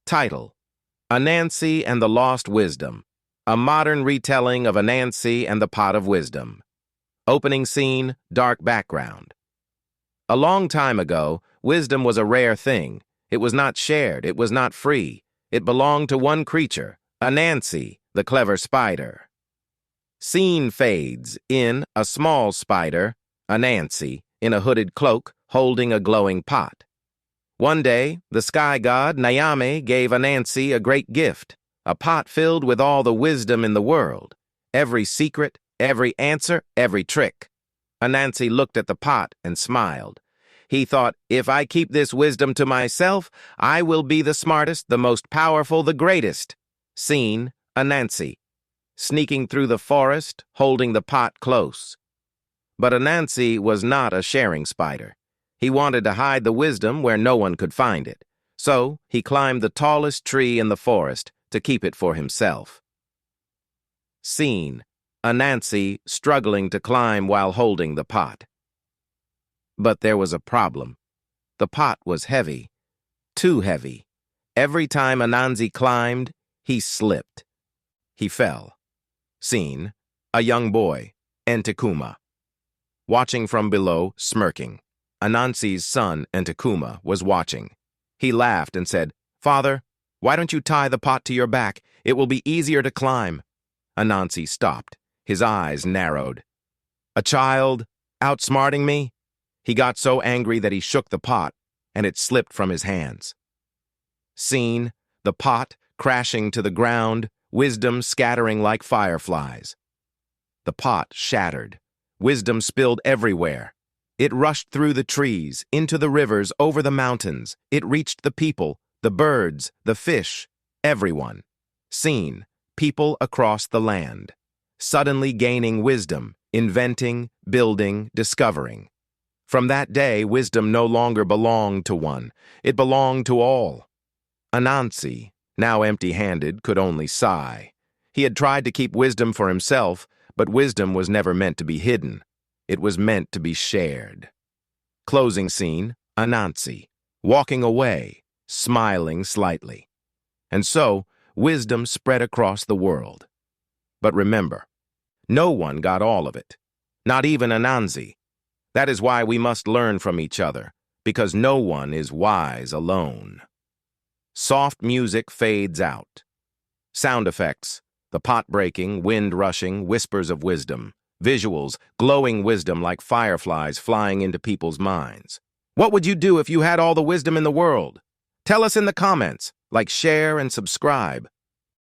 Title: Anansi and the Lost Wisdom, a modern retelling of Anansi and the Pot of Wisdom. Opening scene, dark background. A long time ago, wisdom was a rare thing. It was not shared, it was not free. It belonged to one creature, Anansi, the clever spider. Scene fades in a small spider, Anansi, in a hooded cloak, holding a glowing pot. One day, the sky god Nyame gave Anansi a great gift, a pot filled with all the wisdom in the world, every secret, every answer, every trick. Anansi looked at the pot and smiled. He thought, if I keep this wisdom to myself, I will be the smartest, the most powerful, the greatest. Scene, Anansi, sneaking through the forest, holding the pot close. But Anansi was not a sharing spider. He wanted to hide the wisdom where no one could find it. So he climbed the tallest tree in the forest to keep it for himself. Scene: Anansi struggling to climb while holding the pot. But there was a problem. The pot was heavy. Too heavy. Every time Anansi climbed, he slipped. He fell. Scene: a young boy, Entekuma. Watching from below, smirking. Anansi's son, Entekuma, was watching. He laughed and said, "Father, why don't you tie the pot to your back? It will be easier to climb." Anansi stopped. His eyes narrowed. A child outsmarting me? He got so angry that he shook the pot, and it slipped from his hands. Scene: the pot crashing to the ground, wisdom scattering like fireflies. The pot shattered. Wisdom spilled everywhere. It rushed through the trees, into the rivers, over the mountains. It reached the people, the birds, the fish, everyone. Scene: people across the land, suddenly gaining wisdom, inventing, building, discovering. From that day, wisdom no longer belonged to one. It belonged to all. Anansi, now empty-handed, could only sigh. He had tried to keep wisdom for himself, but wisdom was never meant to be hidden. It was meant to be shared. Closing scene, Anansi, walking away, smiling slightly. And so, wisdom spread across the world. But remember, no one got all of it. Not even Anansi. That is why we must learn from each other, because no one is wise alone. Soft music fades out. Sound effects, the pot breaking, wind rushing, whispers of wisdom. Visuals, glowing wisdom like fireflies flying into people's minds. What would you do if you had all the wisdom in the world? Tell us in the comments, share and subscribe.